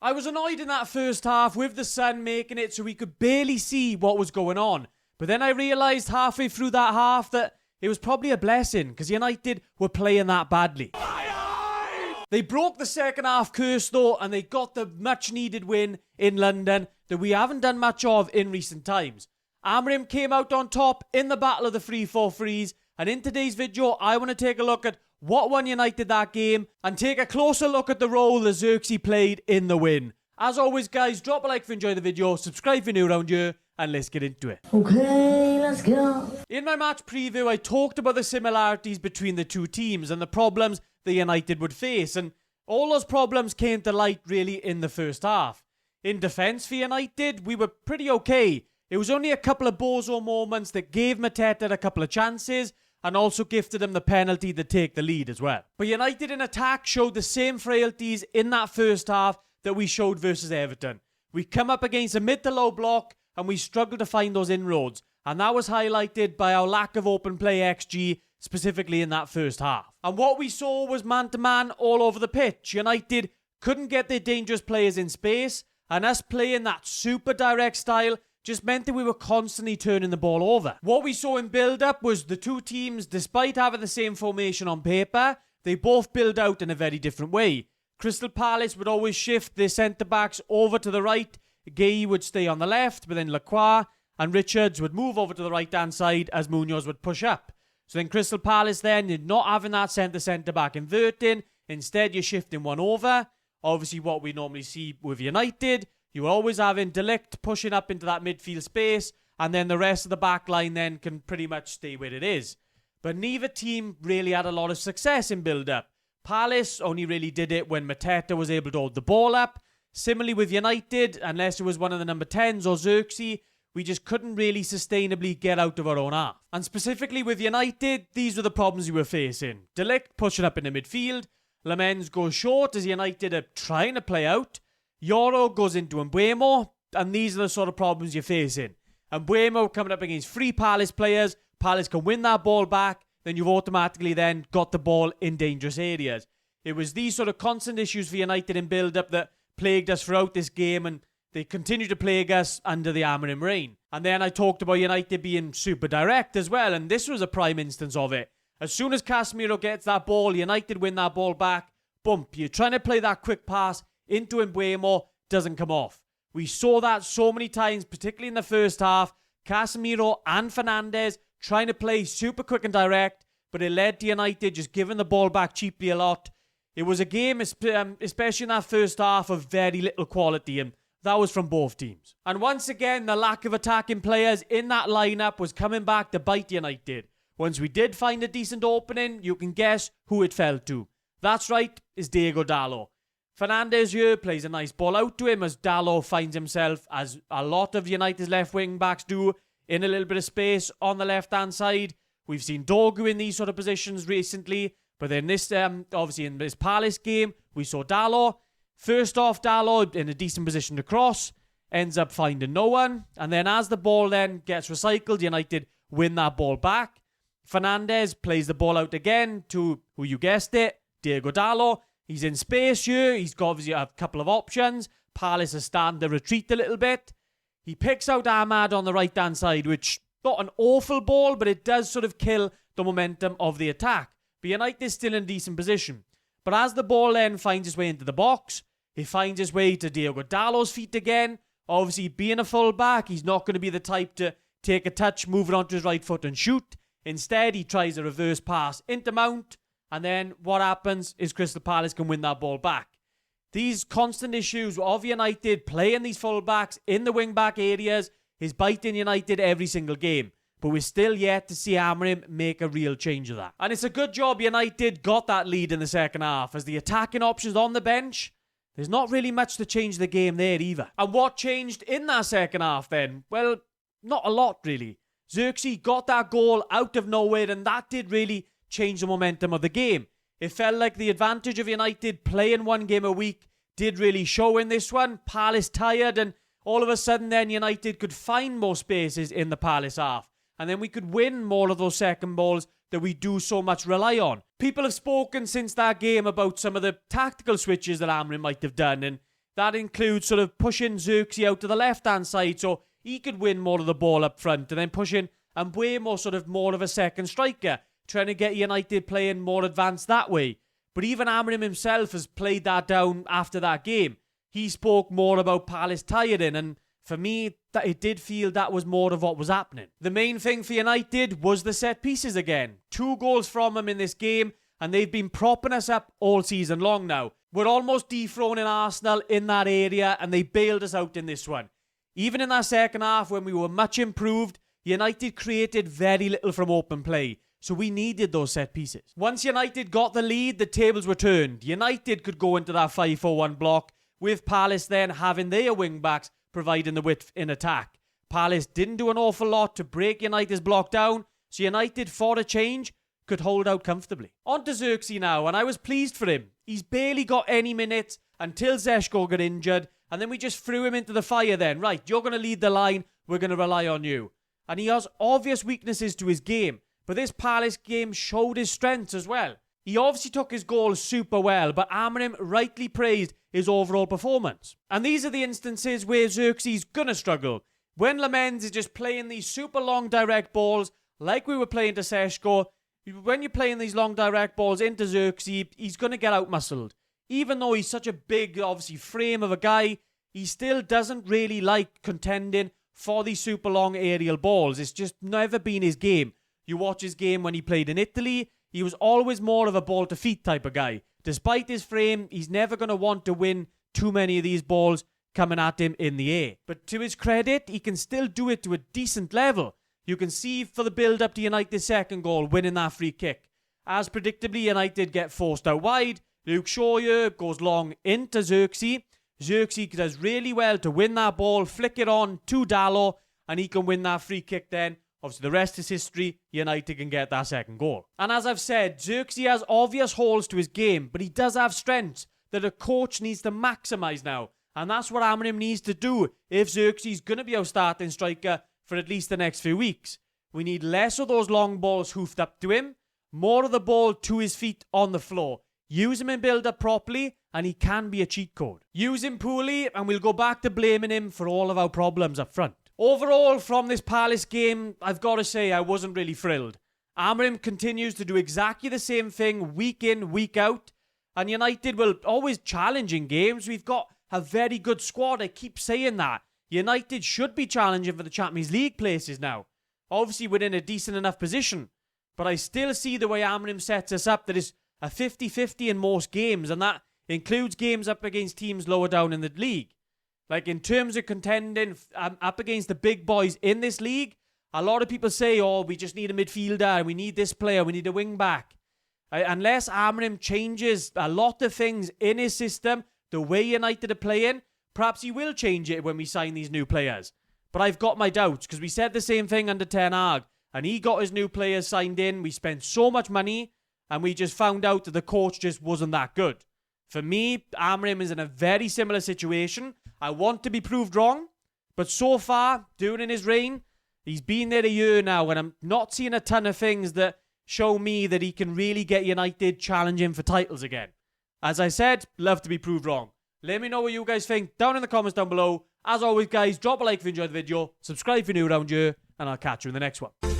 I was annoyed in that first half with the sun making it so we could barely see what was going on. But then I realised halfway through that half that it was probably a blessing because United were playing that badly. They broke the second half curse though, and they got the much needed win in London that we haven't done much of in recent times. Amorim came out on top in the battle of the 3-4-3s, and in today's video I want to take a look at what won United that game and take a closer look at the role that Zirkzee played in the win. As always guys, drop a like if you enjoyed the video, subscribe if you're new around here, and let's get into it. Okay, let's go. In my match preview I talked about the similarities between the two teams and the problems that United would face, and all those problems came to light really in the first half. In defence for United, we were pretty okay. It was only a couple of bozo moments that gave Mateta a couple of chances and also gifted him the penalty to take the lead as well. But United in attack showed the same frailties in that first half that we showed versus Everton. We come up against a mid to low block and we struggled to find those inroads, and that was highlighted by our lack of open play XG, specifically in that first half. And what we saw was man-to-man all over the pitch. United couldn't get their dangerous players in space, and us playing that super direct style just meant that we were constantly turning the ball over. What we saw in build-up was the two teams, despite having the same formation on paper, they both build out in a very different way. Crystal Palace would always shift their centre-backs over to the right. Gay would stay on the left, but then Lacroix and Richards would move over to the right-hand side as Munoz would push up. So then Crystal Palace then, you're not having that centre-back inverting. Instead, you're shifting one over. Obviously, what we normally see with United, you're always having De Ligt pushing up into that midfield space, and then the rest of the back line then can pretty much stay where it is. But neither team really had a lot of success in build-up. Palace only really did it when Mateta was able to hold the ball up. Similarly with United, unless it was one of the number 10s or Zirkzee, we just couldn't really sustainably get out of our own half. And specifically with United, these were the problems we were facing. De Ligt pushing up in the midfield. Lamens goes short as United are trying to play out. Yoro goes into Mbuemo, and these are the sort of problems you're facing. Mbuemo coming up against three Palace players. Palace can win that ball back, then you've automatically then got the ball in dangerous areas. It was these sort of constant issues for United in build-up that plagued us throughout this game, and they continue to plague us under the Amorim reign. And then I talked about United being super direct as well, and this was a prime instance of it. As soon as Casemiro gets that ball, United win that ball back. Bump, you're trying to play that quick pass into Mbuemo, doesn't come off. We saw that so many times, particularly in the first half. Casemiro and Fernandes trying to play super quick and direct, but it led to United just giving the ball back cheaply a lot. It was a game, especially in that first half, of very little quality, and that was from both teams. And once again, the lack of attacking players in that lineup was coming back to bite United. Once we did find a decent opening, you can guess who it fell to. That's right, it's Diogo Dalot. Fernandes here plays a nice ball out to him as Dalot finds himself, as a lot of United's left wing backs do, in a little bit of space on the left-hand side. We've seen Dogu in these sort of positions recently, but then this, obviously in this Palace game, we saw Dalot. First off, Dalot in a decent position to cross, ends up finding no one, and then as the ball then gets recycled, United win that ball back. Fernandes plays the ball out again to, who you guessed it, Diogo Dalot. He's in space here, he's got obviously a couple of options. Palace is starting to retreat a little bit. He picks out Ahmad on the right-hand side, which not an awful ball, but it does sort of kill the momentum of the attack. But United is still in a decent position. But as the ball then finds its way into the box, he finds his way to Diogo Dalot's feet again. Obviously, being a full-back, he's not going to be the type to take a touch, move it onto his right foot and shoot. Instead, he tries a reverse pass into Mount, and then what happens is Crystal Palace can win that ball back. These constant issues of United playing these full-backs in the wing-back areas is biting United every single game. But we're still yet to see Amorim make a real change of that. And it's a good job United got that lead in the second half, as the attacking options on the bench, there's not really much to change the game there either. And what changed in that second half then? Well, not a lot really. Zirkzee got that goal out of nowhere, and that did really change the momentum of the game. It felt like the advantage of United playing one game a week did really show in this one. Palace tired, and all of a sudden then United could find more spaces in the Palace half. And then we could win more of those second balls that we do so much rely on. People have spoken since that game about some of the tactical switches that Amorim might have done, and That includes sort of pushing Zirkzee out to the left-hand side so he could win more of the ball up front, and then pushing Amorim more of a second striker, trying to get United playing more advanced that way. But even Amorim himself has played that down after that game. He spoke more about Palace tiring, and for me, that it did feel that was more of what was happening. The main thing for United was the set pieces again. 2 goals from them in this game, and they've been propping us up all season long now. We're almost dethroning Arsenal in that area, and they bailed us out in this one. Even in that second half, when we were much improved, United created very little from open play. So we needed those set pieces. Once United got the lead, the tables were turned. United could go into that 5-4-1 block, with Palace then having their wing-backs providing the width in attack. Palace didn't do an awful lot to break United's block down, so United, for a change, could hold out comfortably. On to Zirkzee now, and I was pleased for him. He's barely got any minutes until Zeshko got injured, and then we just threw him into the fire then. Right, you're going to lead the line, we're going to rely on you. And he has obvious weaknesses to his game, but this Palace game showed his strengths as well. He obviously took his goal super well, but Amorim rightly praised his overall performance. And these are the instances where Zirkzee's gonna struggle. When Lamens is just playing these super long direct balls, like we were playing to Seshko, when you're playing these long direct balls into Zirkzee, he's gonna get out-muscled. Even though he's such a big, obviously, frame of a guy, he still doesn't really like contending for these super long aerial balls. It's just never been his game. You watch his game when he played in Italy, he was always more of a ball-to-feet type of guy. Despite his frame, he's never going to want to win too many of these balls coming at him in the air. But to his credit, he can still do it to a decent level. You can see for the build-up to United's second goal, winning that free kick. As predictably, United get forced out wide. Luke Shaw goes long into Zirkzee. Zirkzee does really well to win that ball, flick it on to Dalot, and he can win that free kick then. Obviously, the rest is history. United can get that second goal. And as I've said, Zirkzee has obvious holes to his game, but he does have strengths that a coach needs to maximise now. And that's what Amorim needs to do if Zirkzee's going to be our starting striker for at least the next few weeks. We need less of those long balls hoofed up to him, more of the ball to his feet on the floor. Use him in build-up properly, and he can be a cheat code. Use him poorly, and we'll go back to blaming him for all of our problems up front. Overall, from this Palace game, I've got to say I wasn't really thrilled. Amorim continues to do exactly the same thing week in, week out. And United will always challenge in games. We've got a very good squad, I keep saying that. United should be challenging for the Champions League places now. Obviously, we're in a decent enough position. But I still see the way Amorim sets us up that is a 50-50 in most games. And that includes games up against teams lower down in the league. Like, in terms of contending up against the big boys in this league, a lot of people say, oh, we just need a midfielder, we need this player, we need a wing-back. Unless Amorim changes a lot of things in his system, the way United are playing, perhaps he will change it when we sign these new players. But I've got my doubts, because we said the same thing under Ten Hag, and he got his new players signed in, we spent so much money, and we just found out that the coach just wasn't that good. For me, Amorim is in a very similar situation. I want to be proved wrong, but so far, during his reign, he's been there a year now, and I'm not seeing a ton of things that show me that he can really get United challenging for titles again. As I said, love to be proved wrong. Let me know what you guys think down in the comments down below. As always, guys, drop a like if you enjoyed the video, subscribe if you're new around here, and I'll catch you in the next one.